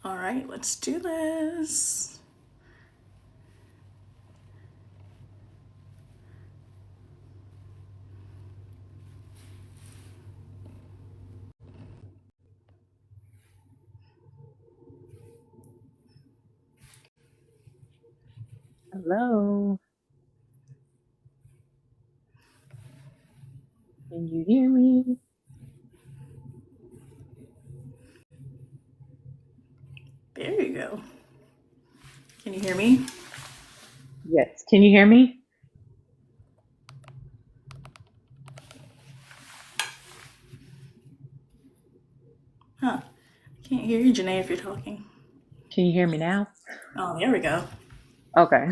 All right, let's do this. Hello. Can you hear me? There you go. Can you hear me? Yes. Can you hear me? Huh. I can't hear you, Janée, if you're talking. Can you hear me now? Oh, there we go. Okay.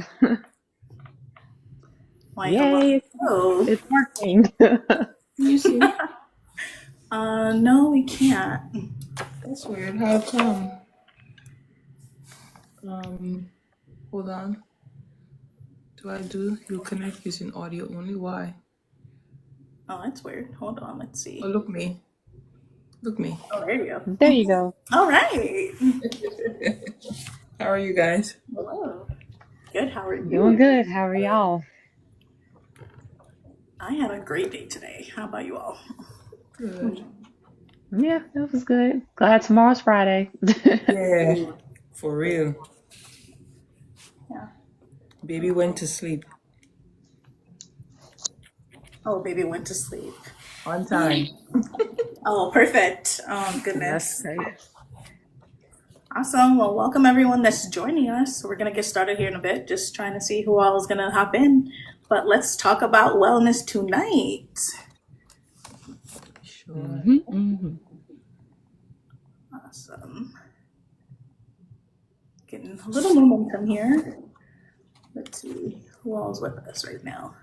Like, Yay, hello. it's working. Can you see? No, we can't. That's weird. How come? Hold on. You connect using audio only? Why? Oh, that's weird. Hold on, let's see. Oh, look me. Look me. Oh, there you go. There you go. All right. How are you guys? Hello. Good, how are you? Doing good. How are y'all? I had a great day today. How about you all? Good. Yeah, that was good. Glad tomorrow's Friday. Yeah, for real. Yeah. Baby went to sleep Oh, baby went to sleep. on time. Oh, perfect. Oh, That's goodness. great. Awesome. Well, welcome everyone that's joining us. We're going to get started here in a bit, just trying to see who all is going to hop in. But let's talk about wellness tonight. Sure. Mm-hmm. Awesome. Getting a little momentum here. Let's see who all is with us right now.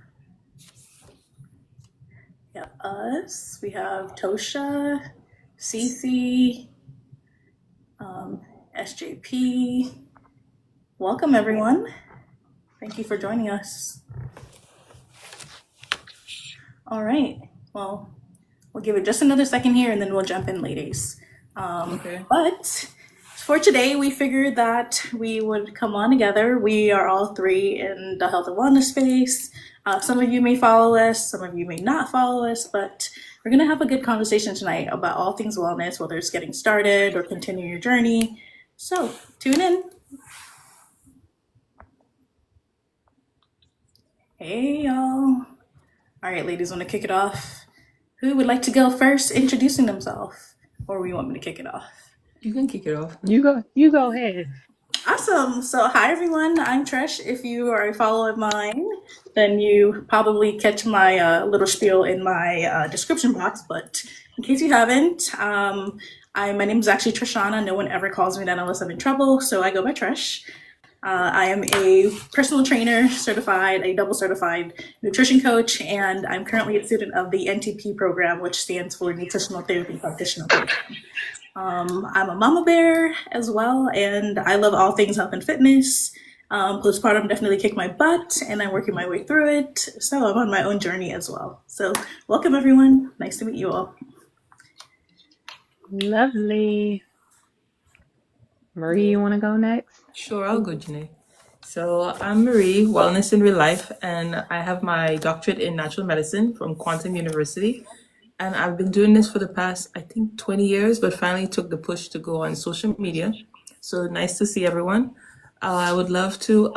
We have us. We have Tosha, Cece, SJP. Welcome everyone. Thank you for joining us. All right. Well, we'll give it just another second here and then we'll jump in, ladies. Okay. But for today, we figured that we would come on together. We are all three in the health and wellness space. Some of you may follow us, some of you may not follow us, but we're going to have a good conversation tonight about all things wellness, whether it's getting started or continuing your journey. So tune in. Hey, y'all. All right, ladies, want to kick it off? Who would like to go first introducing themselves? Or you want me to kick it off? You can kick it off. You go ahead. Awesome. So, hi everyone. I'm Tresh. If you are a follower of mine, then you probably catch my little spiel in my description box. But in case you haven't, my name is actually Trishana. No one ever calls me that unless I'm in trouble. So I go by Tresh. I am a personal trainer, certified, a double certified nutrition coach, and I'm currently a student of the NTP program, which stands for Nutritional Therapy Practitioner Program. I'm a mama bear as well, and I love all things health and fitness. Postpartum definitely kicked my butt, and I'm working my way through it. So I'm on my own journey as well. So welcome, everyone. Nice to meet you all. Lovely. Marie, you want to go next? Sure, I'll go, Janée. So I'm Marie, Wellness in Real Life, and I have my doctorate in natural medicine from Quantum University. And I've been doing this for the past, I think, 20 years, but finally took the push to go on social media. So nice to see everyone. I would love to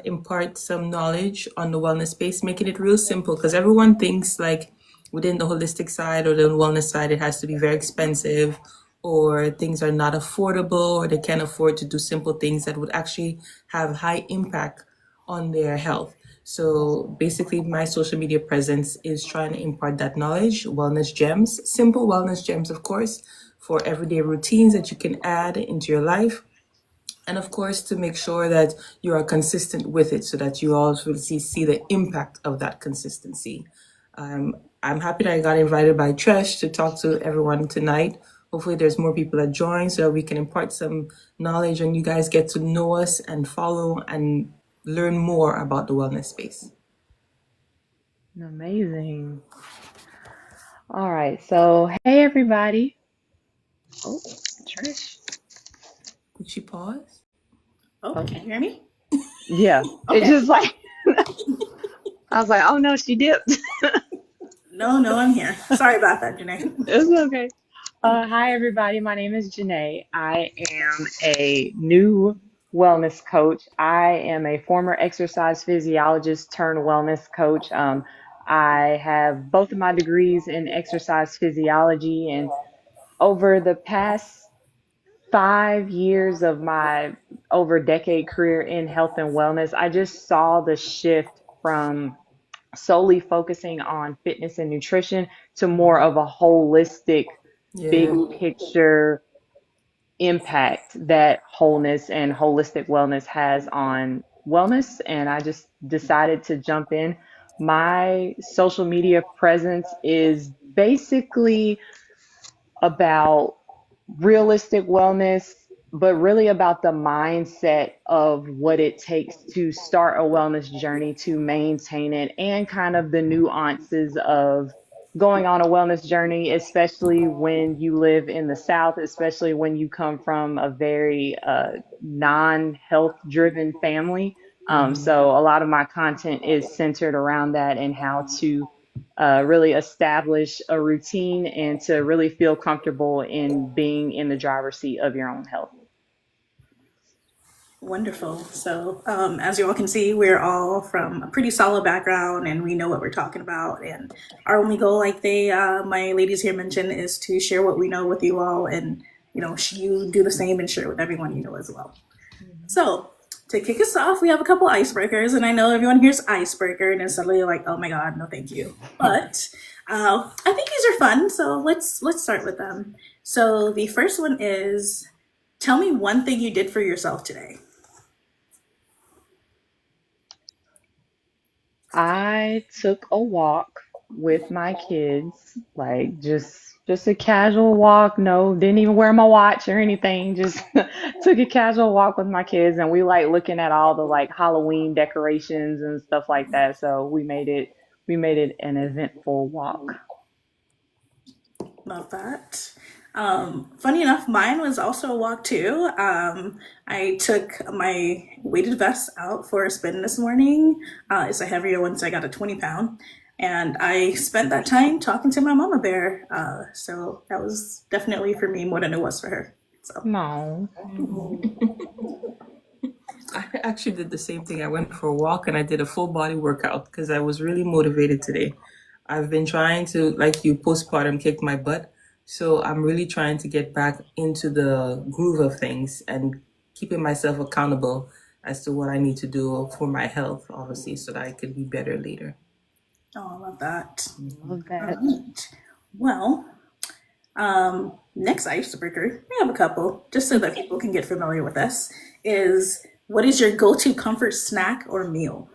impart some knowledge on the wellness space, making it real simple, because everyone thinks like within the holistic side or the wellness side, it has to be very expensive, or things are not affordable, or they can't afford to do simple things that would actually have high impact on their health. So basically, my social media presence is trying to impart that knowledge, wellness gems, simple wellness gems, of course, for everyday routines that you can add into your life. And of course, to make sure that you are consistent with it so that you also see the impact of that consistency. I'm happy that I got invited by Tresh to talk to everyone tonight. Hopefully there's more people that join so that we can impart some knowledge and you guys get to know us and follow and learn more about the wellness space. Amazing. All right. So, hey, everybody. Oh, Trish. Could she pause? Oh, Oh, can you hear me? yeah. It Okay. just like I was like, oh no, she dipped. No, no, I'm here. Sorry about that, Janée. It's okay. Hi, everybody. My name is Janée. I am a new wellness coach. I am a former exercise physiologist turned wellness coach. I have both of my degrees in exercise physiology, and over the past 5 years of my over decade career in health and wellness, I just saw the shift from solely focusing on fitness and nutrition to more of a holistic, big Yeah. picture impact that wholeness and holistic wellness has on wellness. And I just decided to jump in. My social media presence is basically about realistic wellness, but really about the mindset of what it takes to start a wellness journey, to maintain it, and kind of the nuances of going on a wellness journey, especially when you live in the South, especially when you come from a very non-health driven family. So a lot of my content is centered around that and how to really establish a routine and to really feel comfortable in being in the driver's seat of your own health. Wonderful. So, as you all can see, we're all from a pretty solid background and we know what we're talking about. And our only goal, like my ladies here mentioned, is to share what we know with you all and, you do the same and share it with everyone you know as well. So, to kick us off, we have a couple icebreakers, and I know everyone hears icebreaker and is suddenly like, "Oh my god, no, thank you." But I think these are fun, so let's start with them. So the first one is, tell me one thing you did for yourself today. I took a walk with my kids, like just a casual walk. No, didn't even wear my watch or anything. Just took a casual walk with my kids, and we like looking at all the like Halloween decorations and stuff like that. So we made it an eventful walk. Love that. Funny enough, mine was also a walk too. I took my weighted vest out for a spin this morning. It's a heavier one, so I got a 20 pound. And I spent that time talking to my mama bear. So that was definitely for me more than it was for her. So, No. I actually did the same thing. I went for a walk and I did a full body workout because I was really motivated today. I've been trying to, like you, postpartum kicked my butt. So I'm really trying to get back into the groove of things and keeping myself accountable as to what I need to do for my health, obviously, so that I could be better later. oh, I love that. Love All that. right. Well, next icebreaker, we have a couple, just so that people can get familiar with us, is what is your go-to comfort snack or meal?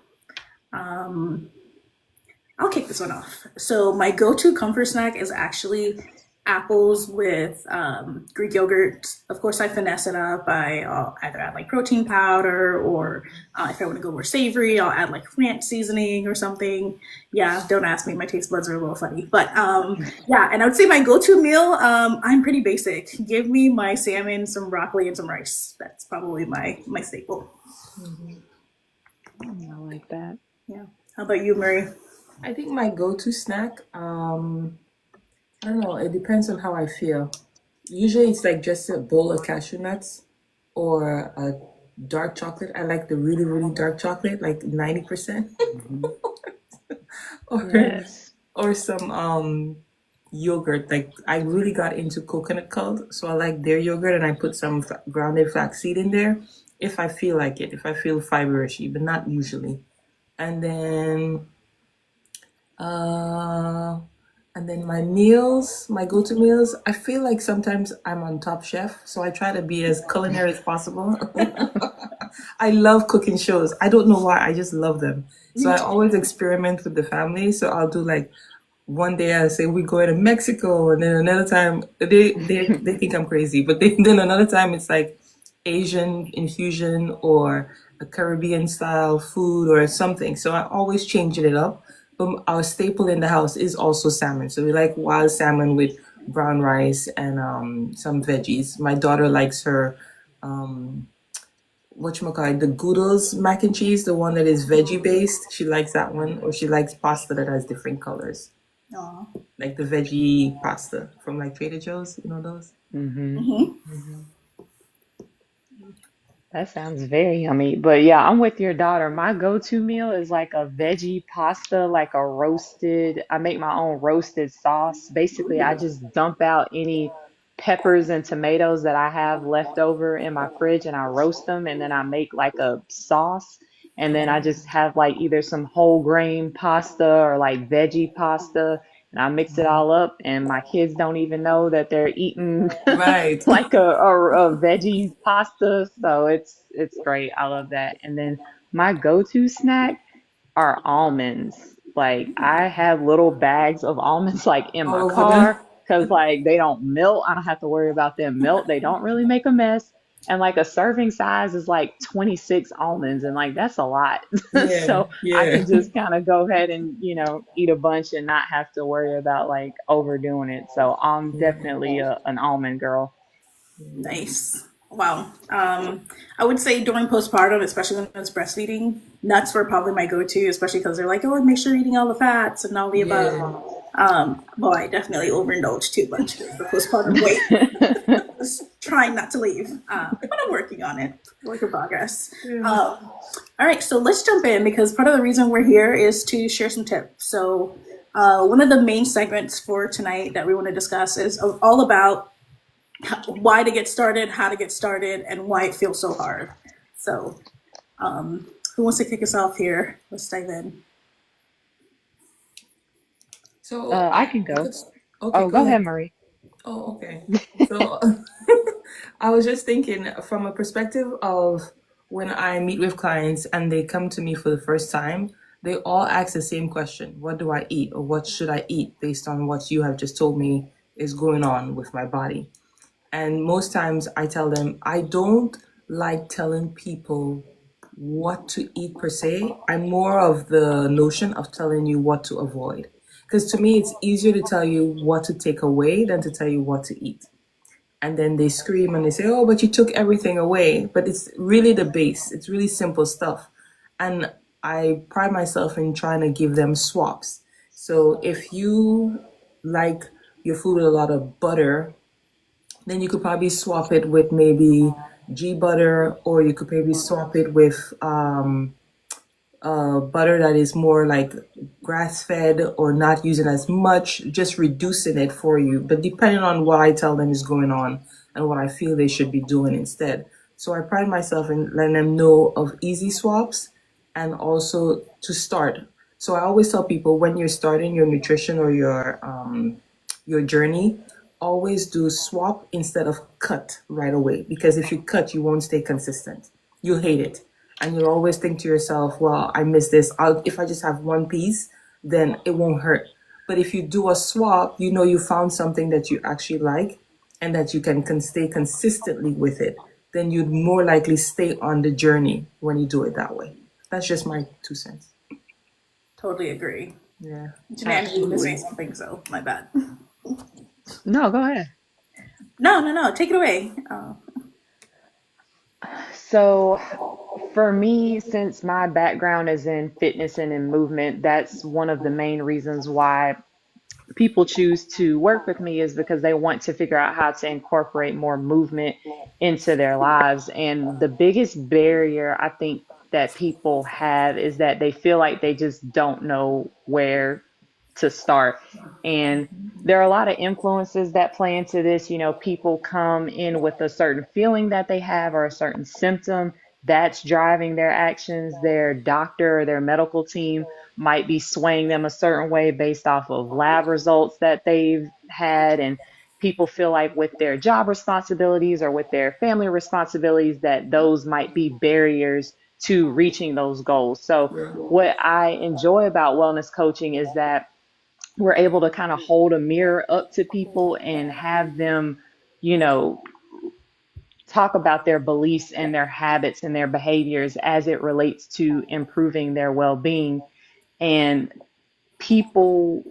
I'll kick this one off. So my go-to comfort snack is actually apples with Greek yogurt. Of course, I finesse it up. I'll either add like protein powder, or if I want to go more savory, I'll add like ranch seasoning or something. Yeah, don't ask me. My taste buds are a little funny, but yeah. And I would say my go-to meal. I'm pretty basic. Give me my salmon, some broccoli, and some rice. That's probably my staple. I like that. Yeah. How about you, Marie? I think my go-to snack, I don't know, it depends on how I feel. Usually it's like just a bowl of cashew nuts or a dark chocolate. I like the really, really dark chocolate, like 90%. or Yes. or some yogurt. Like I really got into coconut cult, so I like their yogurt and I put some grounded flaxseed in there if I feel like it, if I feel fiberishy, but not usually. And then uh and then my meals, my go-to meals, I feel like sometimes I'm on Top Chef, so I try to be as culinary as possible. I love cooking shows. I don't know why, I just love them. So Me I too. always experiment with the family. So I'll do like one day I say we're going to Mexico, and then another time they think I'm crazy, but then another time it's like Asian infusion or a Caribbean style food or something. So I always changing it up. But our staple in the house is also salmon. So we like wild salmon with brown rice and some veggies. My daughter likes her um, whatchamacallit, the Goodles mac and cheese, the one that is veggie based. She likes that one, or she likes pasta that has different colors, Aw. like the veggie pasta from like Trader Joe's. You know those? Hmm. Hmm. That sounds very yummy. But yeah, I'm with your daughter. My go-to meal is like a veggie pasta, like a roasted, I make my own roasted sauce. Basically, I just dump out any peppers and tomatoes that I have left over in my fridge and I roast them and then I make like a sauce. And then I just have like either some whole grain pasta or like veggie pasta and I mix it all up and my kids don't even know that they're eating Right. like a veggie pasta. So it's great. I love that. And then my go-to snack are almonds. Like I have little bags of almonds like in All my over the. car because like they don't melt. I don't have to worry about them melt. They don't really make a mess. And like a serving size is like 26 almonds and like that's a lot. Yeah, So I yeah, can just kind of go ahead and, eat a bunch and not have to worry about like overdoing it. So I'm yeah, definitely an almond girl. Nice. Wow. I would say during postpartum, especially when it's breastfeeding, nuts were probably my go-to, especially because they're like, oh, make sure you're eating all the fats and all the above. yeah, Well, I definitely overindulged too much because the postpartum weight was trying not to leave, but I'm working on it. Work in progress. yeah. All right, so let's jump in because part of the reason we're here is to share some tips. So, one of the main segments for tonight that we want to discuss is all about why to get started, how to get started, and why it feels so hard. So, who wants to kick us off here? Let's dive in. So I can I go. could. Okay, Oh, go go ahead. ahead, Marie. Oh, okay. So I was just thinking from a perspective of when I meet with clients and they come to me for the first time, they all ask the same question: what do I eat, or what should I eat based on what you have just told me is going on with my body? And most times I tell them I don't like telling people what to eat per se. I'm more of the notion of telling you what to avoid. Because to me, it's easier to tell you what to take away than to tell you what to eat. And then they scream and they say, oh, but you took everything away. But it's really the base, it's really simple stuff. And I pride myself in trying to give them swaps. So if you like your food with a lot of butter, then you could probably swap it with maybe G butter, or you could maybe swap it with butter that is more like grass fed or not using as much, just reducing it for you. But depending on what I tell them is going on and what I feel they should be doing instead. So I pride myself in letting them know of easy swaps and also to start. So I always tell people when you're starting your nutrition or your journey, always do swap instead of cut right away. Because if you cut, you won't stay consistent. You'll hate it. And you'll always think to yourself, well, I miss this. If I just have one piece, then it won't hurt. But if you do a swap, you know you found something that you actually like and that you can stay consistently with it, then you'd more likely stay on the journey when you do it that way. That's just my 2 cents. Totally agree. Yeah, Janelle, you were going to say absolutely. something, so my bad. No, go ahead. No, no, no. Take it away. So for me, since my background is in fitness and in movement, that's one of the main reasons why people choose to work with me is because they want to figure out how to incorporate more movement into their lives. And the biggest barrier I think that people have is that they feel like they just don't know where to start. And there are a lot of influences that play into this. People come in with a certain feeling that they have or a certain symptom that's driving their actions. Their doctor or their medical team might be swaying them a certain way based off of lab results that they've had. And people feel like with their job responsibilities or with their family responsibilities that those might be barriers to reaching those goals. So Yeah. what I enjoy about wellness coaching is that we're able to kind of hold a mirror up to people and have them, you know, talk about their beliefs and their habits and their behaviors as it relates to improving their well being. And people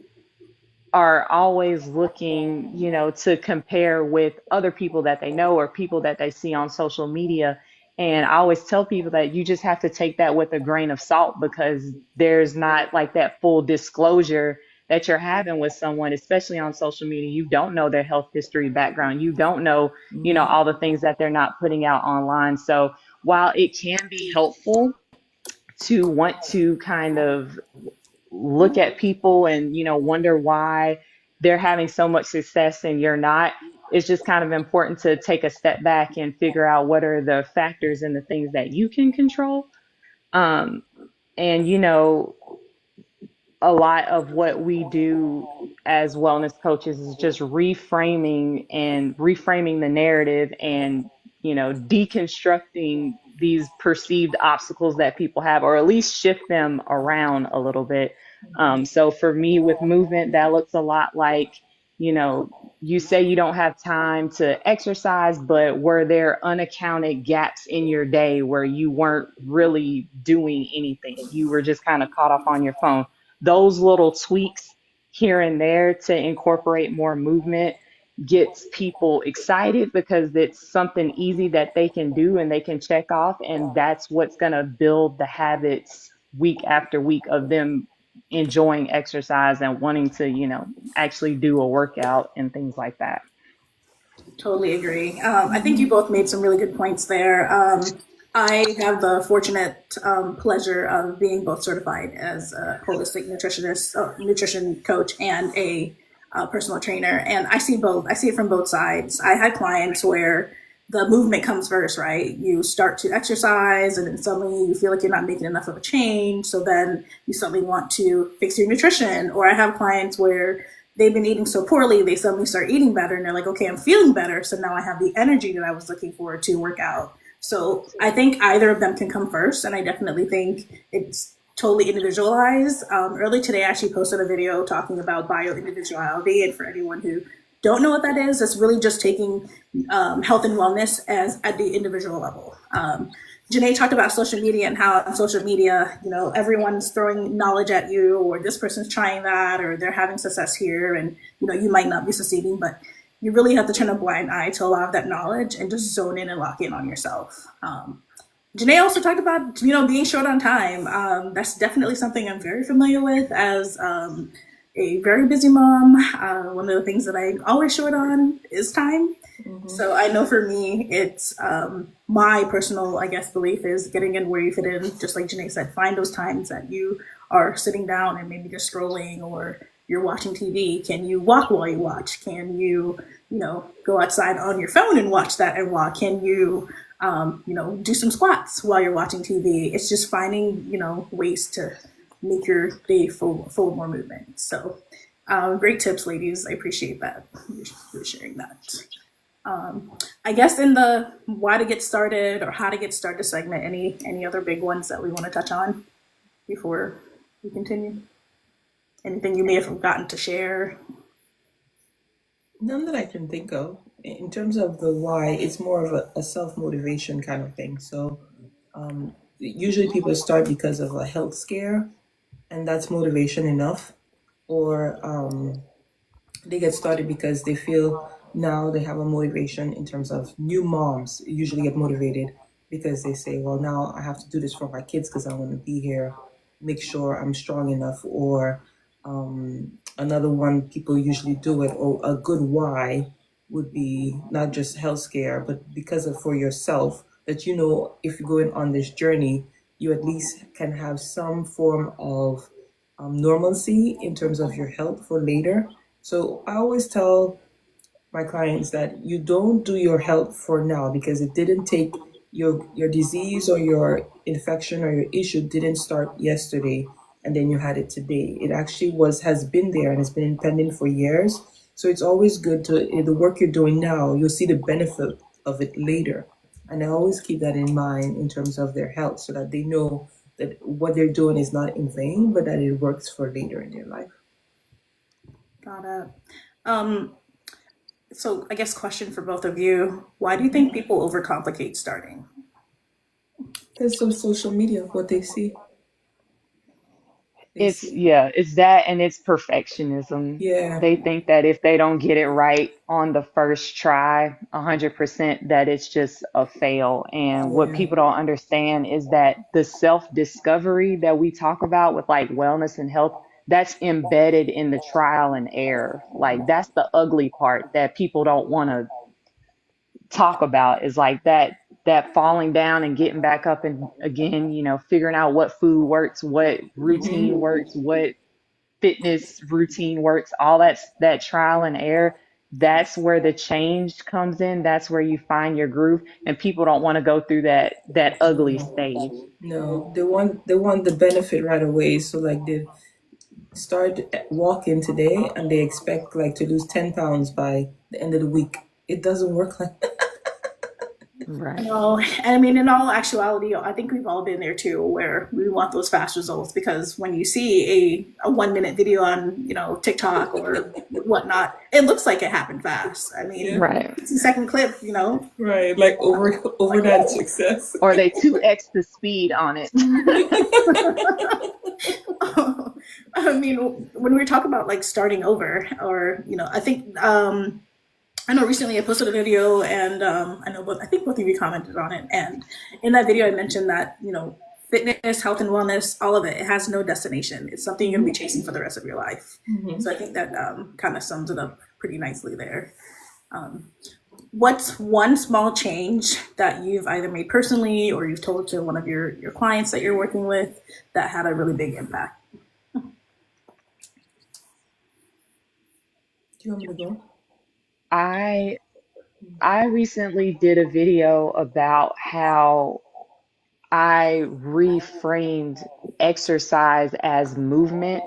are always looking, to compare with other people that they know or people that they see on social media. And I always tell people that you just have to take that with a grain of salt, because there's not like that full disclosure that you're having with someone, especially on social media. You don't know their health history background. You don't know, all the things that they're not putting out online. So while it can be helpful to want to kind of look at people and wonder why they're having so much success and you're not, it's just kind of important to take a step back and figure out what are the factors and the things that you can control. And a lot of what we do as wellness coaches is just reframing the narrative, and deconstructing these perceived obstacles that people have, or at least shift them around a little bit. So for me, with movement, that looks a lot like, you know you say you don't have time to exercise, but were there unaccounted gaps in your day where you weren't really doing anything? You were just kind of caught up on your phone. Those little tweaks here and there to incorporate more movement gets people excited, because it's something easy that they can do and they can check off, and that's what's going to build the habits week after week of them enjoying exercise and wanting to actually do a workout and things like that. Totally agree. I think you both made some really good points there. I have the fortunate pleasure of being both certified as a holistic nutritionist, nutrition coach, and a personal trainer. And I see both. I see it from both sides. I had clients where the movement comes first, right? You start to exercise, and then suddenly you feel like you're not making enough of a change. So then you suddenly want to fix your nutrition. Or I have clients where they've been eating so poorly, they suddenly start eating better, and they're like, okay, I'm feeling better. So now I have the energy that I was looking for to work out. So I think either of them can come first. And I definitely think it's totally individualized. Early today, I actually posted a video talking about bio individuality. And for anyone who don't know what that is, it's really just taking health and wellness as at the individual level. Janée talked about social media and how on social media, everyone's throwing knowledge at you, or this person's trying that, or they're having success here, and you might not be succeeding, but you really have to turn a blind eye to a lot of that knowledge and just zone in and lock in on yourself. Janée also talked about being short on time. That's definitely something I'm very familiar with as a very busy mom. One of the things that I'm always short on is time. So I know for me, it's my personal, I guess, belief is getting in where you fit in. Just like Janée said, find those times that you are sitting down and maybe just scrolling, or you're watching TV. Can you walk while you watch? Can you, go outside on your phone and watch that and walk? Can you, do some squats while you're watching TV? It's just finding, ways to make your day full of more movement. So great tips, ladies. I appreciate that. You're sharing that. I guess in the why to get started or how to get started segment, any other big ones that we want to touch on before we continue? Anything you may have forgotten to share? None that I can think of. In terms of the why, it's more of a self-motivation kind of thing. So usually people start because of a health scare, and that's motivation enough. Or they get started because they feel now they have a motivation. In terms of new moms, usually get motivated because they say, well, now I have to do this for my kids because I want to be here, make sure I'm strong enough. Or another one people usually do it, or a good why would be not just health scare, but because of for yourself, that if you're going on this journey, you at least can have some form of normalcy in terms of your health for later. So I always tell my clients that you don't do your health for now, because it didn't take your disease or your infection or your issue didn't start yesterday and then you had it today. It actually has been there and has been pending for years. So it's always good to the work you're doing now, you'll see the benefit of it later. And I always keep that in mind in terms of their health, so that they know that what they're doing is not in vain, but that it works for later in their life. Got it. So I guess question for both of you: why do you think people overcomplicate starting? Because of social media, what they see. They see. It's that and it's perfectionism. Yeah. They think that if they don't get it right on the first try, 100%, that it's just a fail. And what Yeah. people don't understand is that the self-discovery that we talk about with like wellness and health, that's embedded in the trial and error. Like that's the ugly part that people don't want to talk about is like that falling down and getting back up and again, figuring out what food works, what routine Hmm. works, what fitness routine works, all that trial and error. That's where the change comes in. That's where you find your groove, and people don't want to go through that ugly stage. No, they want the benefit right away. So like they start walking today and they expect like to lose 10 pounds by the end of the week. It doesn't work like that. Right. No, and I mean, in all actuality, I think we've all been there too, where we want those fast results because when you see a 1 minute video on, TikTok or whatnot, it looks like it happened fast. I mean, Yeah. Right. 60-second clip. Right. Like Like, overnight success. Or they 2x the speed on it. I mean, when we talk about like starting over, or I know recently I posted a video, and I think both of you commented on it. And in that video, I mentioned that fitness, health, and wellness, all of it has no destination. It's something you're gonna be chasing for the rest of your life. So I think that kind of sums it up pretty nicely there. What's one small change that you've either made personally or you've told to one of your clients that you're working with that had a really big impact? Do you want me to go? I I recently did a video about how I reframed exercise as movement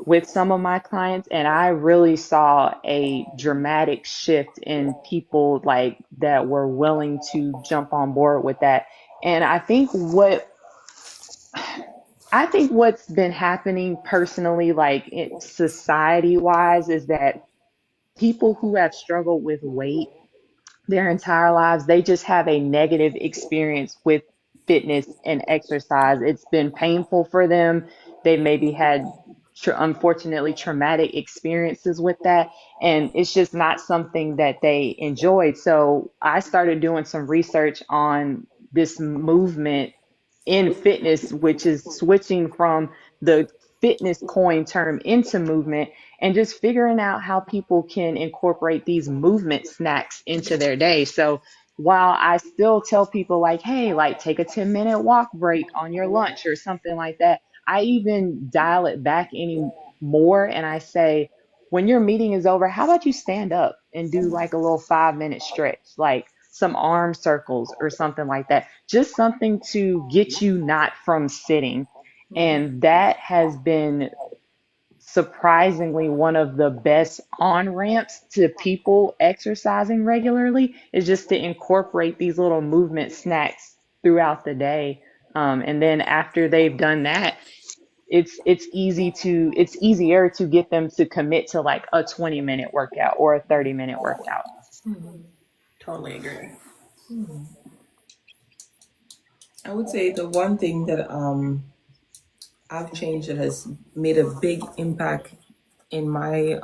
with some of my clients, and I really saw a dramatic shift in people like that were willing to jump on board with that. And I think what's been happening personally, like society wise, is that people who have struggled with weight their entire lives, they just have a negative experience with fitness and exercise. It's been painful for them. They maybe had, unfortunately, traumatic experiences with that. And it's just not something that they enjoyed. So I started doing some research on this movement in fitness, which is switching from the fitness coin term into movement and just figuring out how people can incorporate these movement snacks into their day. So while I still tell people like, hey, like take a 10-minute walk break on your lunch or something like that, I even dial it back any more and I say, when your meeting is over, how about you stand up and do like a little 5-minute stretch, like some arm circles or something like that, just something to get you not from sitting. And that has been surprisingly one of the best on ramps to people exercising regularly is just to incorporate these little movement snacks throughout the day. And then after they've done that, it's easier to get them to commit to like a 20-minute workout or a 30-minute workout. Totally agree. I would say the one thing that I've changed that has made a big impact in my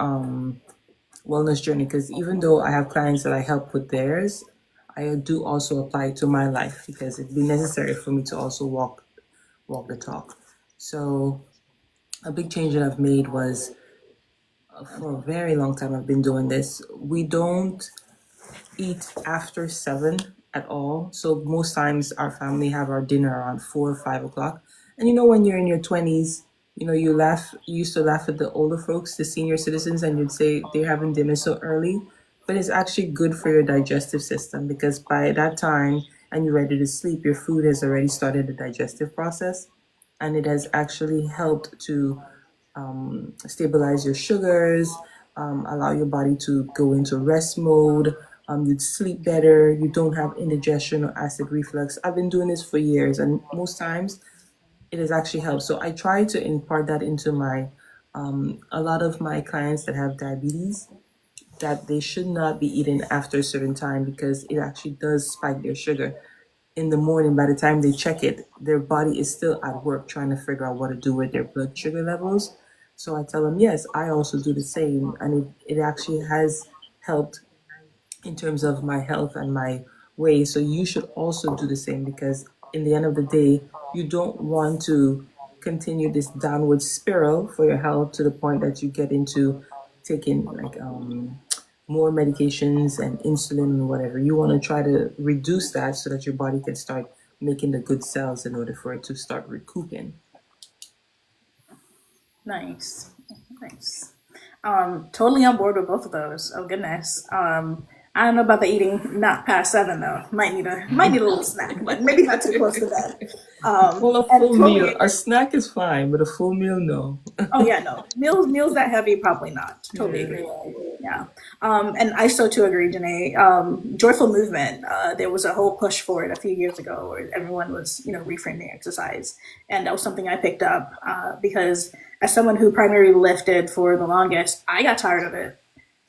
wellness journey, because even though I have clients that I help with theirs, I do also apply it to my life because it'd be necessary for me to also walk the talk. So a big change that I've made was for a very long time I've been doing this. We don't eat after 7 at all. So most times our family have our dinner around 4 or 5 o'clock. And when you're in your 20s, you used to laugh at the older folks, the senior citizens, and you'd say they're having dinner so early. But it's actually good for your digestive system because by that time and you're ready to sleep, your food has already started the digestive process. And it has actually helped to stabilize your sugars, allow your body to go into rest mode. You'd sleep better. You don't have indigestion or acid reflux. I've been doing this for years, and most times it has actually helped. So I try to impart that into a lot of my clients that have diabetes, that they should not be eating after a certain time because it actually does spike their sugar. in the morning, by the time they check it, their body is still at work trying to figure out what to do with their blood sugar levels. So I tell them, yes, I also do the same. And it actually has helped in terms of my health and my way. So you should also do the same, because in the end of the day, you don't want to continue this downward spiral for your health to the point that you get into taking like more medications and insulin and whatever. You want to try to reduce that so that your body can start making the good cells in order for it to start recouping. Nice, nice. Totally on board with both of those. Oh goodness. I don't know about the eating not past 7 though. Might need a little snack, but maybe not too close to bed. Well, a And full totally meal, a agree. snack is fine, but a full meal, no. Oh yeah, no. Meals that heavy, probably not. Totally Yeah. agree. Yeah. And I so too agree, Janée. Joyful movement. There was a whole push for it a few years ago, where everyone was, reframing exercise, and that was something I picked up because as someone who primarily lifted for the longest, I got tired of it.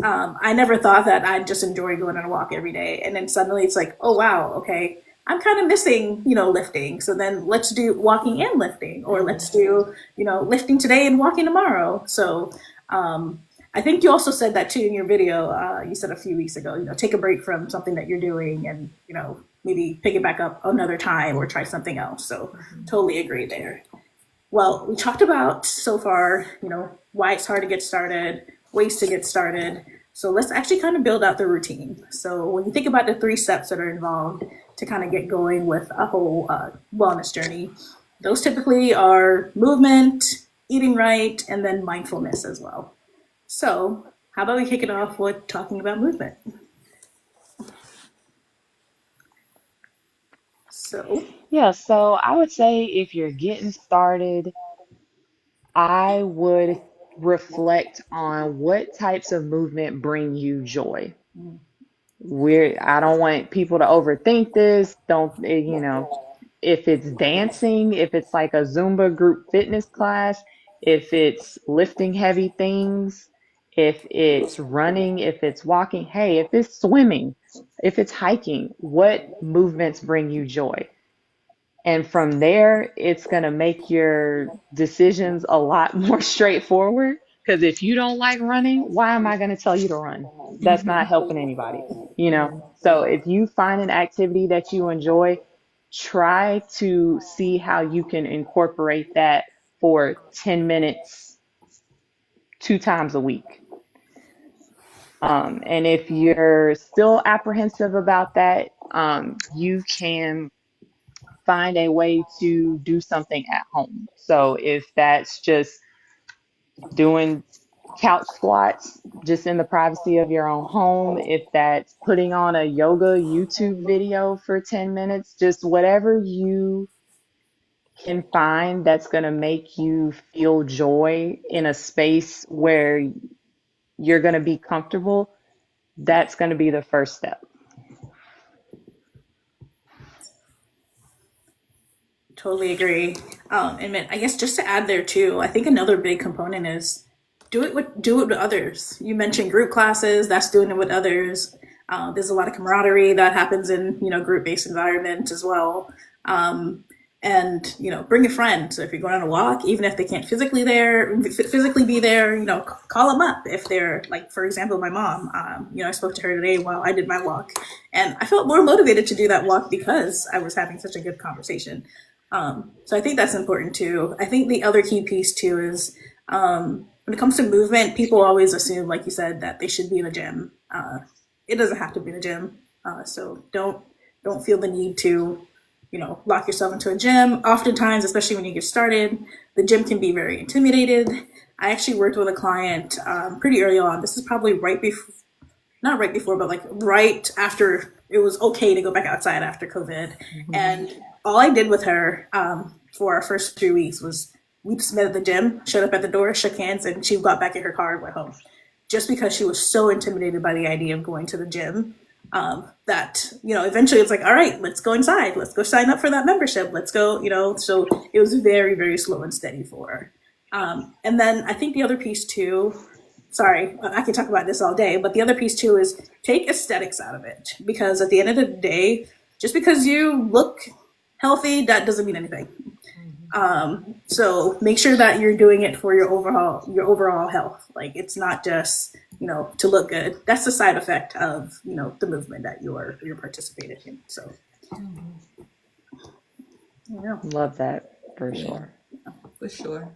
I never thought that I'd just enjoy going on a walk every day. And then suddenly it's like, oh, wow, okay, I'm kind of missing, lifting. So then let's do walking and lifting, or let's do, lifting today and walking tomorrow. So I think you also said that too in your video. You said a few weeks ago, take a break from something that you're doing and, maybe pick it back up another time or try something else. So totally agree there. Well, we talked about so far, why it's hard to get started, ways to get started. So let's actually kind of build out the routine. So when you think about the 3 steps that are involved to kind of get going with a whole wellness journey, those typically are movement, eating right, and then mindfulness as well. So how about we kick it off with talking about movement? So Yeah, so I would say if you're getting started, I would reflect on what types of movement bring you joy. I don't want people to overthink this. Don't, if it's dancing, if it's like a Zumba group fitness class, if it's lifting heavy things, if it's running, if it's walking, hey, if it's swimming, if it's hiking, what movements bring you joy? And from there, it's going to make your decisions a lot more straightforward. Because if you don't like running, why am I going to tell you to run? That's not helping anybody, So if you find an activity that you enjoy, try to see how you can incorporate that for 10 minutes, 2 times a week. And if you're still apprehensive about that, you can find a way to do something at home. So if that's just doing couch squats just in the privacy of your own home, if that's putting on a yoga YouTube video for 10 minutes, just whatever you can find that's going to make you feel joy in a space where you're going to be comfortable, that's going to be the first step. totally agree. And I guess just to add there too, I think another big component is do it with others. You mentioned group classes. That's doing it with others. There's a lot of camaraderie that happens in group based environment as well. And bring a friend. So if you're going on a walk, even if they can't physically be there, call them up if they're like, for example, my mom. I spoke to her today while I did my walk, and I felt more motivated to do that walk because I was having such a good conversation. So I think that's important too. I think the other key piece too is when it comes to movement, people always assume, like you said, that they should be in a gym. It doesn't have to be in a gym. So don't feel the need to lock yourself into a gym. Oftentimes, especially when you get started, the gym can be very intimidated. I actually worked with a client pretty early on. This is probably not right before, but like right after it was okay to go back outside after COVID. And all I did with her for our first 3 weeks was we just met at the gym, showed up at the door, shook hands, and she got back in her car and went home. Just because she was so intimidated by the idea of going to the gym, that eventually it's like, all right, let's go inside, let's go sign up for that membership, let's go. So it was very, very slow and steady for her. And then I think the other piece too, sorry, I can talk about this all day, but the other piece too is take aesthetics out of it, because at the end of the day, just because you look healthy, that doesn't mean anything. So make sure that you're doing it for your overall health. Like, it's not just, to look good. That's the side effect of, the movement that you're participating in. So, yeah. Love that for Yeah, sure. for sure.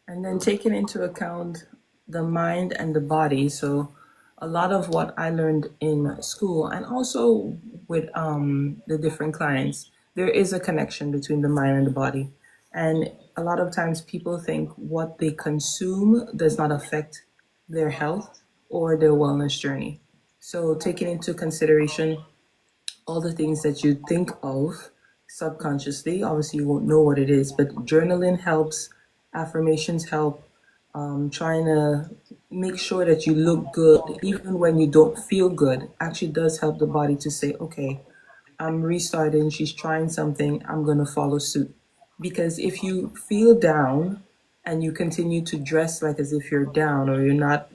And then taking into account the mind and the body. So a lot of what I learned in school and also with the different clients, there is a connection between the mind and the body. And a lot of times people think what they consume does not affect their health or their wellness journey. So taking into consideration all the things that you think of subconsciously. Obviously, you won't know what it is, but journaling helps, affirmations help, trying to make sure that you look good, even when you don't feel good, actually does help the body to say, okay, I'm restarting, she's trying something, I'm going to follow suit. Because if you feel down and you continue to dress like as if you're down or you're not,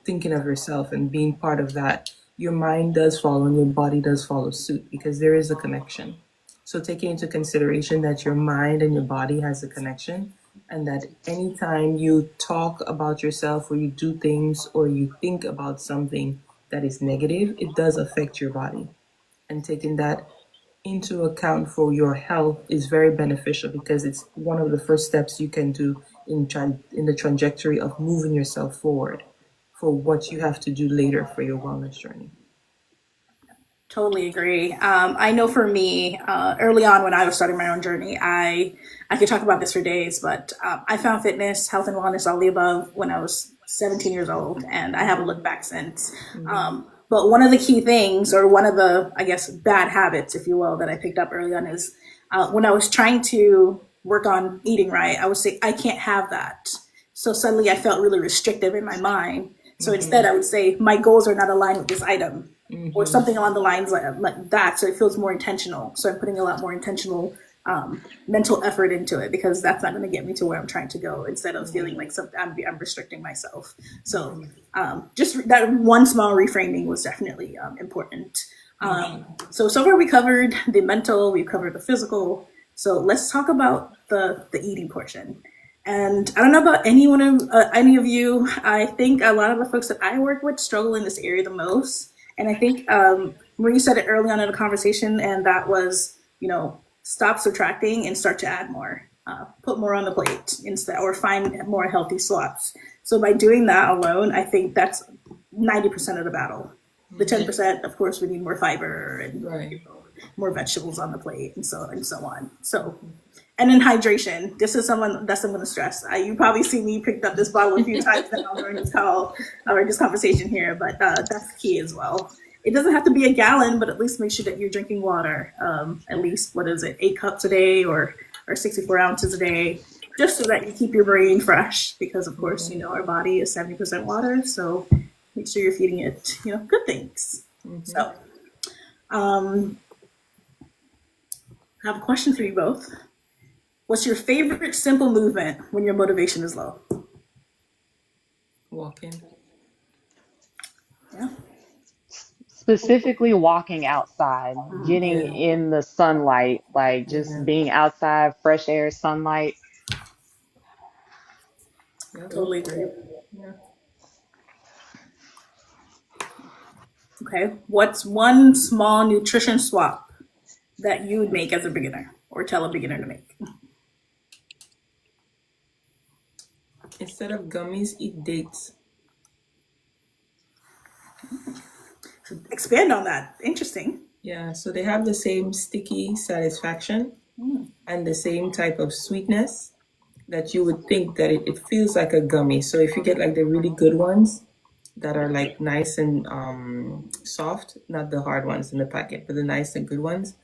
thinking of yourself and being part of that, your mind does follow and your body does follow suit because there is a connection. So taking into consideration that your mind and your body has a connection and that anytime you talk about yourself or you do things or you think about something that is negative, it does affect your body. And taking that into account for your health is very beneficial because it's one of the first steps you can do in the trajectory of moving yourself forward for what you have to do later for your wellness journey. Totally agree. I know for me, early on when I was starting my own journey, I could talk about this for days, but I found fitness, health, and wellness, all the above, when I was 17 years old, and I haven't looked back since. But one of the key things, or one of the, I guess, bad habits, if you will, that I picked up early on is when I was trying to work on eating right, I would say, I can't have that. So suddenly I felt really restrictive in my mind. So instead, I would say, my goals are not aligned with this item or something along the lines like that. So it feels more intentional. So I'm putting a lot more intentional mental effort into it because that's not going to get me to where I'm trying to go instead of feeling like I'm restricting myself. So just that one small reframing was definitely important. So far we covered the mental, we've covered the physical. So let's talk about the eating portion. And I don't know about any of you. I think a lot of the folks that I work with struggle in this area the most. And I think Marie said it early on in the conversation, and that was, stop subtracting and start to add more. Put more on the plate instead, or find more healthy slots. So by doing that alone, I think that's 90% of the battle. The 10%, of course, we need more fiber and Right. more vegetables on the plate, and so on. So, and then hydration. This is someone that's I'm going to stress. You probably see me picked up this bottle a few times now during this call or this conversation here, but that's key as well. It doesn't have to be a gallon, but at least make sure that you're drinking water. At least, 8 cups a day or 64 ounces a day, just so that you keep your brain fresh. Because of course, our body is 70% water, so make sure you're feeding it, good things. So, I have a question for you both. What's your favorite simple movement when your motivation is low? Walking. Yeah. Specifically walking outside, getting Yeah. in the sunlight, like just being outside, fresh air, sunlight. Yeah. Totally agree. Yeah. Okay. What's one small nutrition swap that you would make as a beginner or tell a beginner to make? Instead of gummies, eat dates. Expand on that. Interesting. Yeah, so they have the same sticky satisfaction and the same type of sweetness that you would think that it feels like a gummy. So if you get like the really good ones that are like nice and soft, not the hard ones in the packet, but the nice and good ones,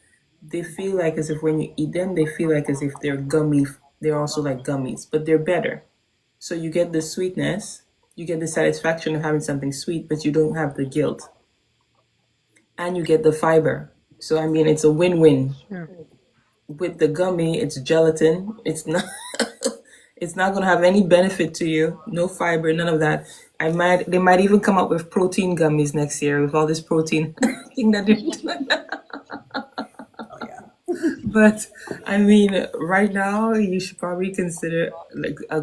they feel like as if when you eat them, they feel like as if they're gummy. They're also like gummies, but they're better. So you get the sweetness, you get the satisfaction of having something sweet, but you don't have the guilt. And you get the fiber. So I mean, it's a win-win. Sure. With the gummy, it's gelatin. It's not it's not going to have any benefit to you. No fiber, none of that. They might even come up with protein gummies next year with all this protein thing that they're doing. But I mean, right now you should probably consider like a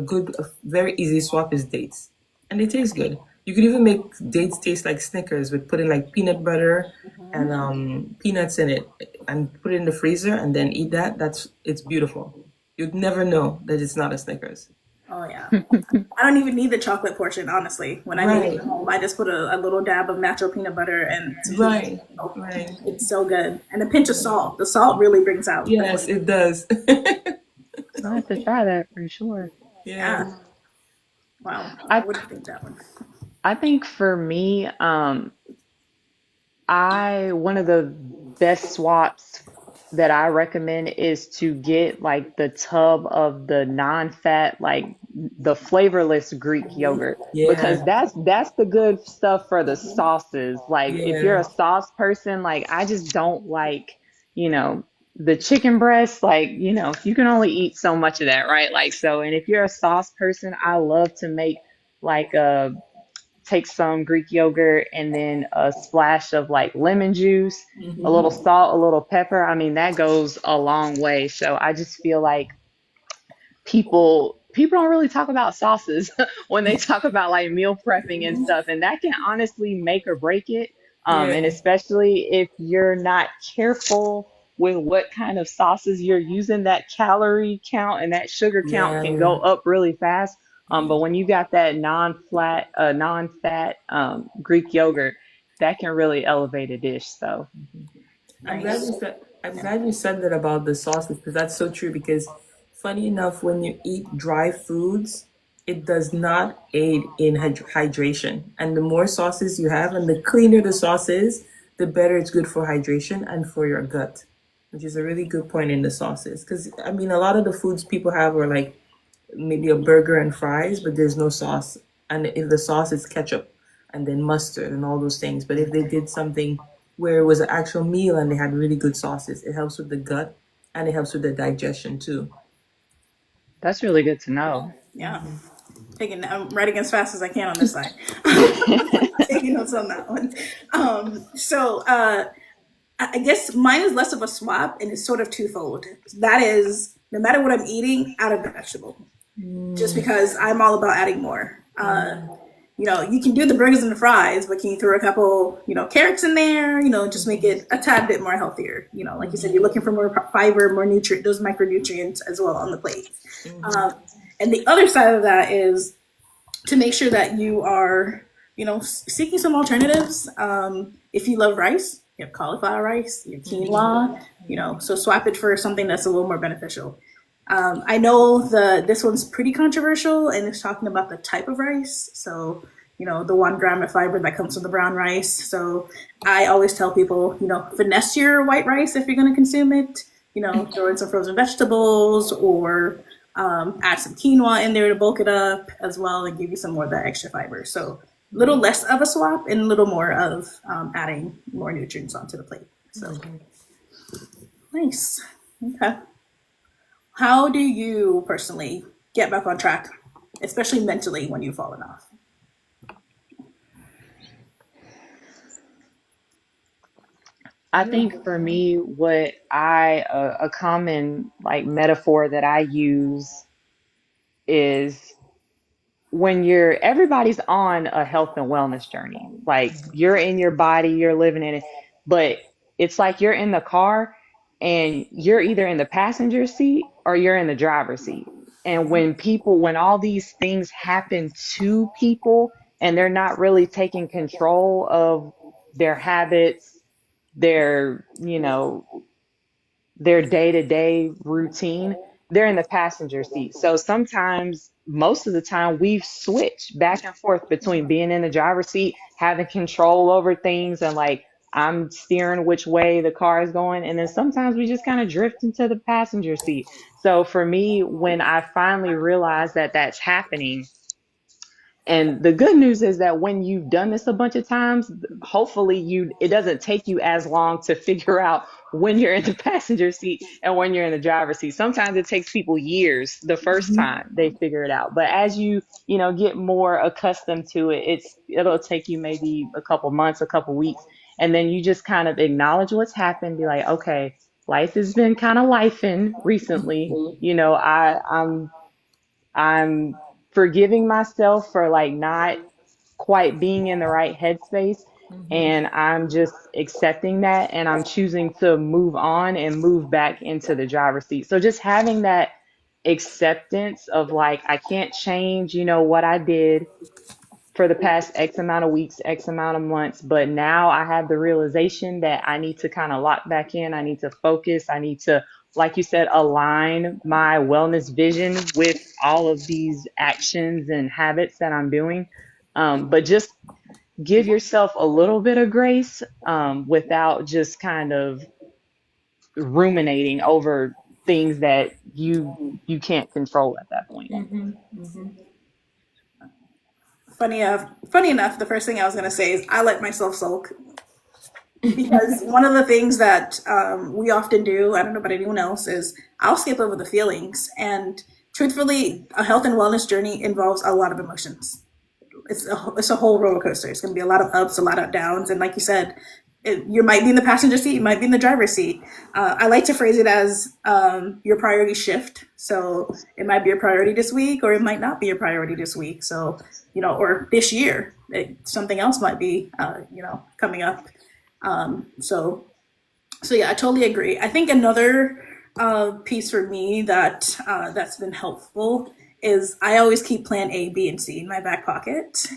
very easy swap is dates, and they taste good. You could even make dates taste like Snickers with putting like peanut butter and Hmm. peanuts in it, and put it in the freezer, and then eat that. It's beautiful. You'd never know that it's not a Snickers. Oh yeah. I don't even need the chocolate portion, honestly. When I make it Right, at home, I just put a little dab of natural peanut butter and some peanut. right, Oh, right. it's so good. And a pinch of salt. The salt really brings out the Yes, flavor. it does. I'll have to try that for sure. Yeah. Yeah. Wow. I What do you think that one? I think for me, I one of the best swaps that I recommend is to get like the tub of the non-fat, like the flavorless Greek yogurt, because Yeah. that's the good stuff for the Hmm. sauces. Like if you're Yeah. a sauce person, like I just don't like, you know, the chicken breast, like, you can only eat so much of that, right? Like so, and if you're a sauce person, I love to make like a take some Greek yogurt and then a splash of like lemon juice, a little Hmm. salt, a little pepper. I mean, that goes a long way. So I just feel like people don't really talk about sauces when they talk about like meal prepping and stuff, and that can honestly make or break it. And Yeah. especially if you're not careful with what kind of sauces you're using, that calorie count and that sugar count can Yeah. go up really fast. But when you got that non-fat Greek yogurt, that can really elevate a dish. So Nice. I'm glad you said that about the sauces because that's so true. Because funny enough, when you eat dry foods, it does not aid in hydration. And the more sauces you have, and the cleaner the sauce is, the better it's good for hydration and for your gut, which is a really good point in the sauces. Because I mean, a lot of the foods people have are like maybe a burger and fries, but there's no sauce. And if the sauce is ketchup and then mustard and all those things, but if they did something where it was an actual meal and they had really good sauces, it helps with the gut and it helps with the digestion too. that's really good to know. Yeah. I'm writing as fast as I can on this side. Taking notes on that one. I guess mine is less of a swap and it's sort of twofold. That is, no matter what I'm eating, add a vegetable. Just because I'm all about adding more. You can do the burgers and the fries, but can you throw a couple, carrots in there, just make it a tad bit more healthier. Like you said, you're looking for more fiber, more nutrient, those micronutrients as well on the plate. Um, and the other side of that is to make sure that you are, seeking some alternatives. If you love rice, you have cauliflower rice, you have quinoa, so swap it for something that's a little more beneficial. I know this one's pretty controversial, and it's talking about the type of rice. So, the 1 gram of fiber that comes from the brown rice. So, I always tell people, finesse your white rice if you're going to consume it. Throw in some frozen vegetables or add some quinoa in there to bulk it up as well and give you some more of that extra fiber. So, a little less of a swap and a little more of adding more nutrients onto the plate. So, nice. Okay. How do you personally get back on track, especially mentally when you've fallen off? I think for me, a common like metaphor that I use is when everybody's on a health and wellness journey. Like you're in your body, you're living in it, but it's like you're in the car and you're either in the passenger seat or you're in the driver's seat. And when all these things happen to people and they're not really taking control of their habits, their day-to-day routine, they're in the passenger seat. So sometimes, most of the time, we've switched back and forth between being in the driver's seat, having control over things, and like I'm steering which way the car is going. And then sometimes we just kind of drift into the passenger seat. So for me, when I finally realized that that's happening, and the good news is that when you've done this a bunch of times, hopefully it doesn't take you as long to figure out when you're in the passenger seat and when you're in the driver's seat. Sometimes it takes people years the first time they figure it out. But as get more accustomed to it, it'll take you maybe a couple months, a couple weeks, and then you just kind of acknowledge what's happened, be like, okay, life has been kind of lifing recently. You know, I'm forgiving myself for like not quite being in the right headspace. And I'm just accepting that, and I'm choosing to move on and move back into the driver's seat. So just having that acceptance of like, I can't change, you know, what I did for the past X amount of weeks, X amount of months. But now I have the realization that I need to kind of lock back in. I need to focus. I need to, like you said, align my wellness vision with all of these actions and habits that I'm doing. But just give yourself a little bit of grace, without just kind of ruminating over things that you can't control at that point. Funny enough, the first thing I was gonna say is I let myself sulk because one of the things that we often do, I don't know about anyone else, is I'll skip over the feelings. And truthfully, a health and wellness journey involves a lot of emotions. It's a whole roller coaster. It's going to be a lot of ups, a lot of downs, and like you said, you might be in the passenger seat, you might be in the driver's seat. I like to phrase it as your priority shift. So it might be your priority this week, or it might not be your priority this week. So or this year, something else might be coming up. So yeah, I totally agree. I think another piece for me that's been helpful is I always keep plan A, B, and C in my back pocket.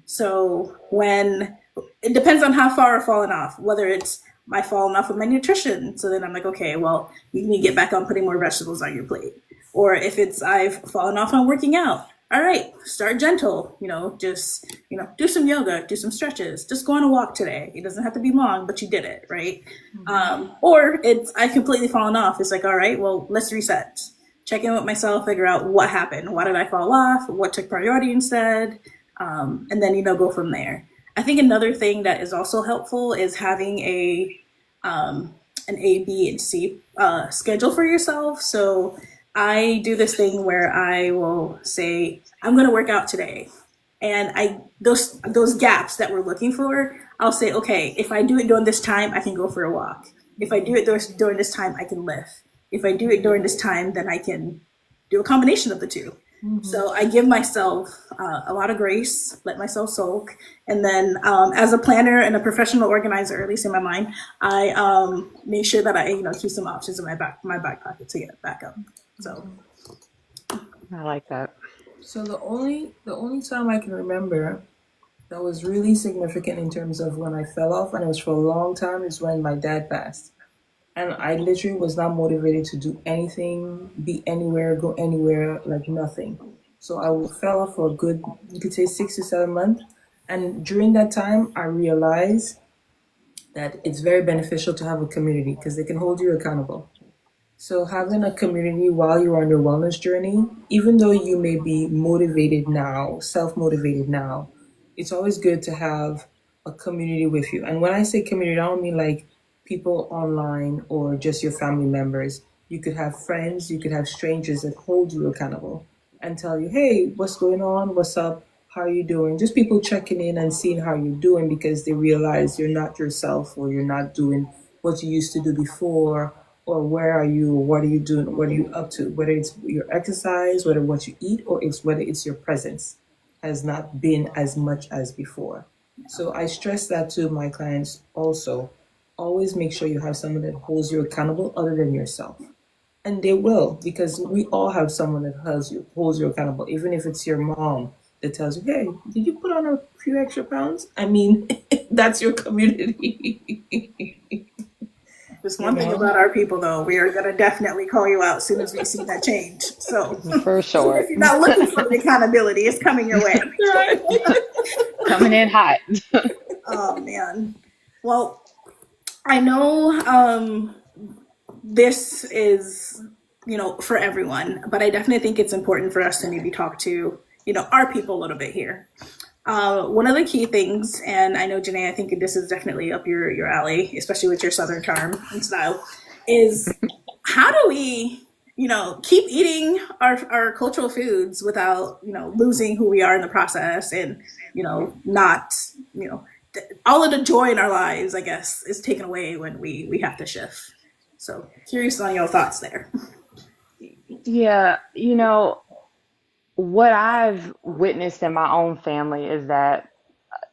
So when it depends on how far I've fallen off, whether it's my fallen off with my nutrition. So then I'm like, okay, well, you need to get back on putting more vegetables on your plate. Or if it's I've fallen off on working out. All right, start gentle, just, do some yoga, do some stretches, just go on a walk today. It doesn't have to be long, but you did it, right? Or it's I've completely fallen off. It's like, all right, well, let's reset. Check in with myself, figure out what happened. Why did I fall off? What took priority instead? And then, go from there. I think another thing that is also helpful is having an A, B, and C schedule for yourself. So I do this thing where I will say, I'm going to work out today. And those gaps that we're looking for, I'll say, okay, if I do it during this time, I can go for a walk. If I do it during this time, I can lift. If I do it during this time, then I can do a combination of the two. So I give myself a lot of grace, let myself sulk. And then as a planner and a professional organizer, at least in my mind, I make sure that I keep some options in my back pocket to get back up. So I like that. So the only time I can remember that was really significant in terms of when I fell off, and it was for a long time, is when my dad passed. And I literally was not motivated to do anything, be anywhere, go anywhere, like nothing. So I fell off for a good, you could say 6 to 7 months. And during that time, I realized that it's very beneficial to have a community because they can hold you accountable. So having a community while you're on your wellness journey, even though you may be motivated now, self-motivated now, it's always good to have a community with you. And when I say community, I don't mean like people online or just your family members. You could have friends, you could have strangers that hold you accountable and tell you, hey, what's going on? What's up? How are you doing? Just people checking in and seeing how you're doing because they realize you're not yourself or you're not doing what you used to do before, or where are you, or what are you doing, what are you up to, whether it's your exercise, whether what you eat, or whether it's your presence has not been as much as before. So I stress that to my clients also. Always make sure you have someone that holds you accountable other than yourself. And they will, because we all have someone that holds you accountable, even if it's your mom that tells you, hey, did you put on a few extra pounds? I mean, that's your community. There's one thing about our people, though. We are going to definitely call you out as soon as we see that change. So For sure. if you're not looking for the accountability, it's coming your way. Coming in hot. Oh, man. Well, I know this is, for everyone, but I definitely think it's important for us to maybe talk to, our people a little bit here. One of the key things, and I know, Janée, I think this is definitely up your alley, especially with your Southern charm and style, is how do we, keep eating our cultural foods without, losing who we are in the process and, not, all of the joy in our lives, I guess, is taken away when we have to shift. So curious on your thoughts there. Yeah, what I've witnessed in my own family is that,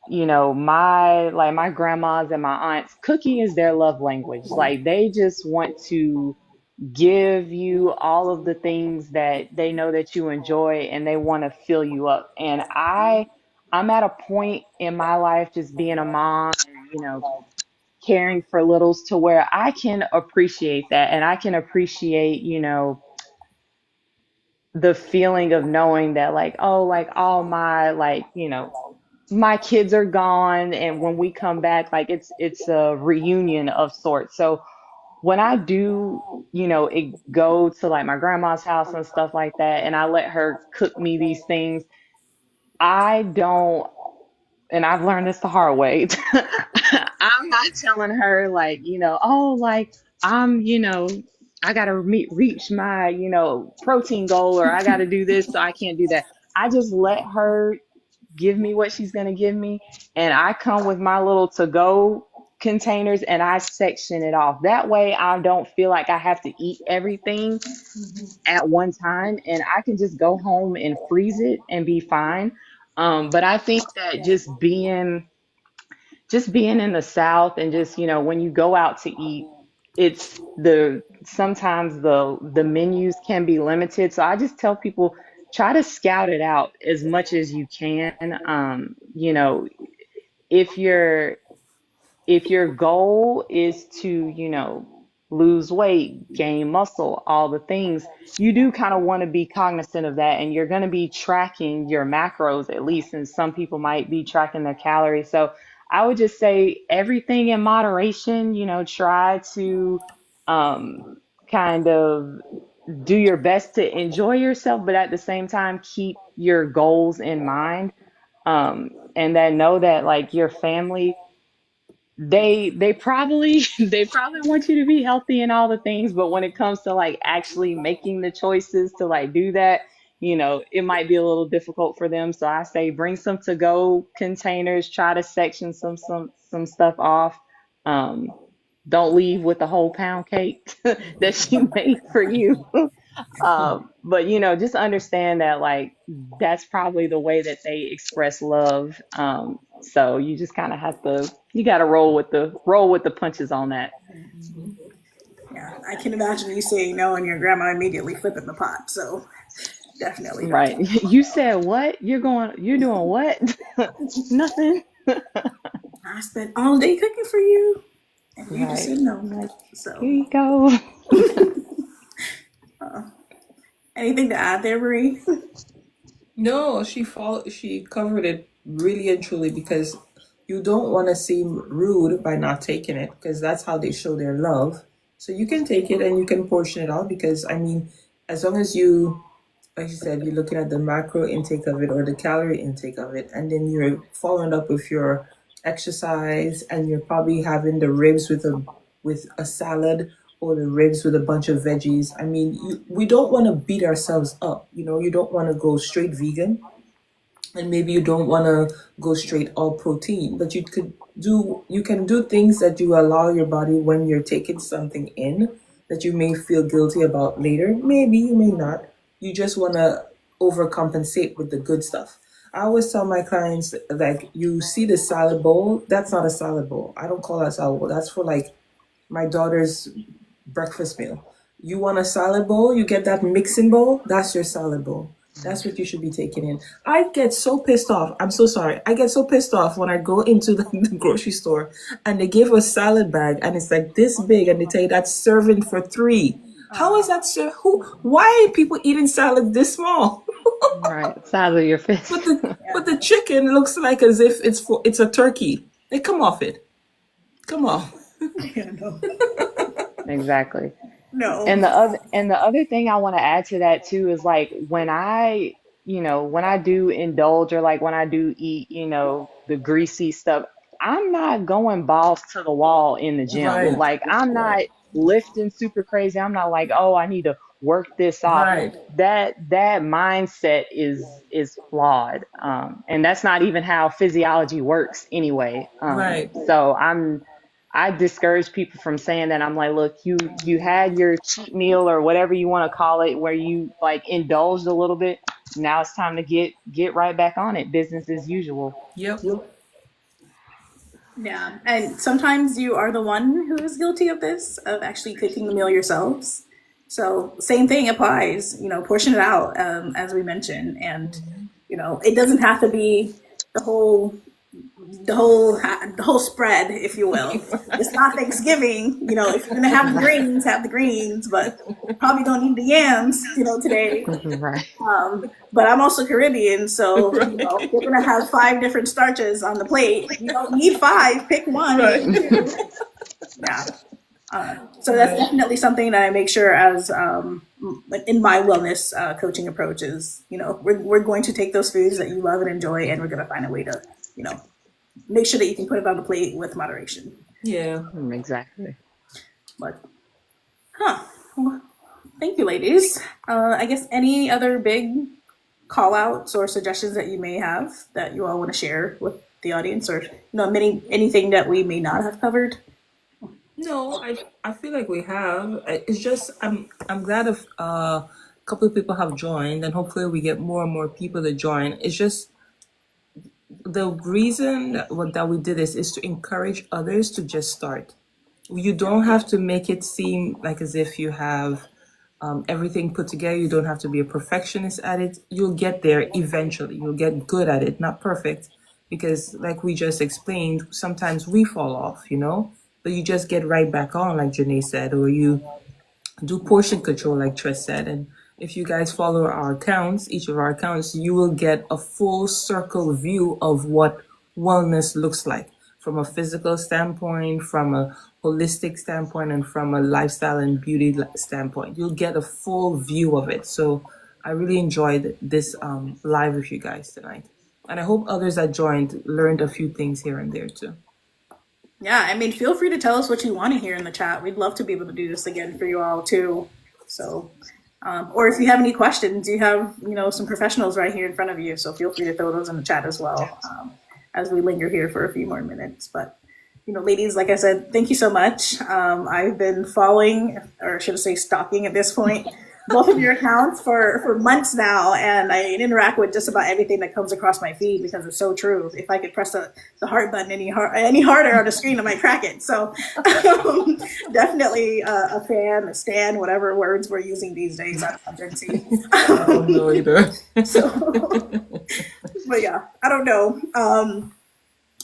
my grandmas and my aunts, cooking is their love language. Like they just want to give you all of the things that they know that you enjoy, and they want to fill you up. And I'm at a point in my life, just being a mom and, caring for littles, to where I can appreciate that, and I can appreciate, the feeling of knowing that, like, oh, like all my, like, my kids are gone, and when we come back, like it's a reunion of sorts. So when I do, go to like my grandma's house and stuff like that, and I let her cook me these things, I don't, and I've learned this the hard way. I'm not telling her, like, oh, like I'm, I gotta reach my, protein goal, or I gotta do this, so I can't do that. I just let her give me what she's going to give me. And I come with my little to go containers, and I section it off. That way I don't feel like I have to eat everything at one time, and I can just go home and freeze it and be fine. But I think that just being in the South, and just, when you go out to eat, it's the sometimes the menus can be limited. So I just tell people, try to scout it out as much as you can. If your if your goal is to, lose weight, gain muscle, all the things, you do kind of want to be cognizant of that. And you're going to be tracking your macros, at least. And some people might be tracking their calories. So I would just say everything in moderation, try to um, kind of do your best to enjoy yourself, but at the same time, keep your goals in mind. And then know that, like, your family, they probably they probably want you to be healthy and all the things, but when it comes to like actually making the choices to like do that, it might be a little difficult for them. So I say bring some to go containers, try to section some stuff off. um don't leave with the whole pound cake that she made for you. But just understand that, like, that's probably the way that they express love. So you just kind of you got to roll with the punches on that. Yeah, I can imagine you saying no and your grandma immediately flipping the pot. So definitely don't Right. tell them. You said what? You're doing what? Nothing. I spent all day cooking for you, and you just Right. said no. I'm like, here So, you go. anything to add there, Marie? No, she covered it really and truly, because you don't want to seem rude by not taking it, because that's how they show their love. So you can take it and you can portion it out, because I mean, as long as you, like you said, you're looking at the macro intake of it or the calorie intake of it, and then you're following up with your exercise, and you're probably having the ribs with a salad, or the ribs with a bunch of veggies. I mean, we don't want to beat ourselves up. You don't want to go straight vegan, and maybe you don't want to go straight all protein, but you can do things that you allow your body, when you're taking something in that you may feel guilty about later. Maybe you may not. You just want to overcompensate with the good stuff. I always tell my clients, like, you see the salad bowl, that's not a salad bowl. I don't call that salad bowl. That's for like my daughter's breakfast meal. You want a salad bowl, you get that mixing bowl, that's your salad bowl. That's what you should be taking in. I get so pissed off. I'm so sorry. I get so pissed off when I go into the grocery store, and they give a salad bag, and it's like this big, and they tell you that's serving for three. How is that, sir? Why are people eating salad this small? Right. Size of your But fist. the chicken looks like as if it's a turkey. Hey, come off it. Come on. Yeah, no. Exactly. No. And the other thing I want to add to that too is, like, when I do indulge, or like when I do eat, the greasy stuff, I'm not going balls to the wall in the gym. Right. Like, I'm not lifting super crazy. I'm not like, oh, I need to work this off. Right. That mindset is flawed. And that's not even how physiology works anyway. Right. So I discourage people from saying that. I'm like, look, you had your cheat meal or whatever you want to call it, where you like indulged a little bit. Now it's time to get right back on it. Business as usual. Yep. Yeah, and sometimes you are the one who is guilty of this, of actually cooking the meal yourselves. So same thing applies, portion it out, as we mentioned, and it doesn't have to be the whole the whole spread, if you will. It's not Thanksgiving, if you're gonna have the greens, but probably don't need the yams, today. Right. But I'm also Caribbean, so Right. you're gonna have 5 different starches on the plate. You don't need 5, pick one, Right. maybe 2. Yeah. So that's Right. definitely something that I make sure as in my wellness coaching approaches. We're going to take those foods that you love and enjoy, and we're going to find a way to, make sure that you can put it on the plate with moderation. Yeah. Exactly. But, well, thank you, ladies. I guess any other big call outs or suggestions that you may have that you all want to share with the audience, or anything that we may not have covered? No, I feel like we have. It's just I'm glad if a couple of people have joined, and hopefully we get more and more people to join. It's just the reason that we did this is to encourage others to just start. You don't have to make it seem like as if you have everything put together. You don't have to be a perfectionist at it. You'll get there eventually. You'll get good at it, not perfect, because like we just explained, sometimes we fall off, but you just get right back on, like Janée said, or you do portion control, like Tresh said. And if you guys follow our accounts, each of our accounts, you will get a full circle view of what wellness looks like from a physical standpoint, from a holistic standpoint, and from a lifestyle and beauty standpoint. You'll get a full view of it. So I really enjoyed this live with you guys tonight. And I hope others that joined learned a few things here and there too. Yeah, I mean, feel free to tell us what you want to hear in the chat. We'd love to be able to do this again for you all too. So, or if you have any questions, you have, some professionals right here in front of you. So feel free to throw those in the chat as well, as we linger here for a few more minutes. But, ladies, like I said, thank you so much. I've been following, or should I say stalking at this point, both of your accounts for months now, and I interact with just about everything that comes across my feed because it's so true. If I could press the heart button any harder on the screen, I might crack it. So definitely a fan, a stan, whatever words we're using these days on Gen Z. I don't know either. So, but yeah, I don't know.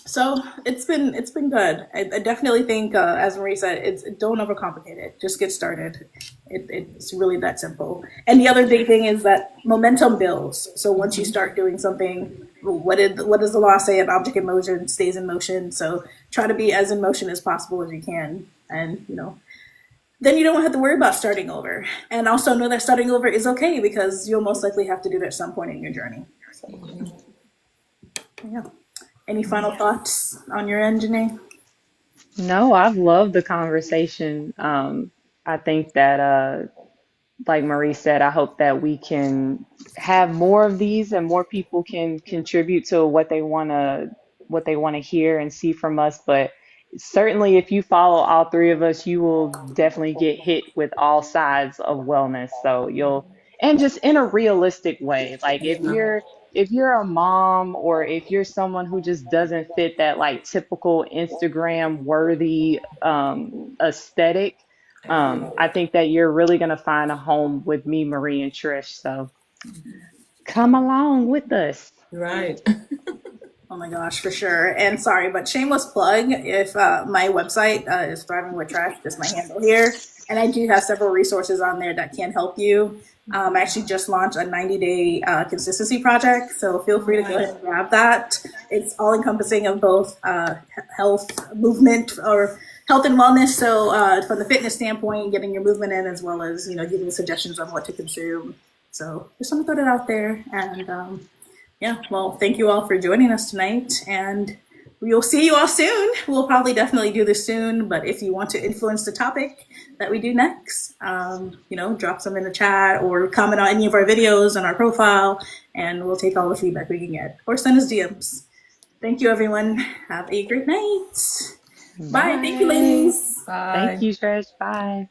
So it's been good. I definitely think, as Marie said, don't overcomplicate it. Just get started. It's really that simple. And the other big thing is that momentum builds. So once you start doing something, what does the law say? An object in motion stays in motion. So try to be as in motion as possible as you can, and then you don't have to worry about starting over. And also know that starting over is okay, because you'll most likely have to do that at some point in your journey. So, yeah. Any final thoughts on your end, Janée? No, I've loved the conversation. I think that, like Marie said, I hope that we can have more of these and more people can contribute to what they want to hear and see from us. But certainly, if you follow all three of us, you will definitely get hit with all sides of wellness. So and just in a realistic way. Like if you're a mom, or if you're someone who just doesn't fit that like typical Instagram worthy aesthetic, I think that you're really gonna find a home with me, Marie, and Trish. So come along with us. Right. Oh my gosh, for sure. And sorry, but shameless plug, if my website is Thriving with Tresh, just my handle here. And I do have several resources on there that can help you. I actually just launched a 90-day consistency project. So feel free to go ahead and grab that. It's all encompassing of both health, movement, or health and wellness. So from the fitness standpoint, getting your movement in, as well as, giving suggestions on what to consume. So just want to put it out there. And yeah, well, thank you all for joining us tonight, and we'll see you all soon. We'll probably definitely do this soon, but if you want to influence the topic that we do next, drop some in the chat or comment on any of our videos on our profile, and we'll take all the feedback we can get, or send us DMs. Thank you, everyone. Have a great night. Bye. Thank you, Bye. ladies. Thank Bye. you, Tresh. Bye.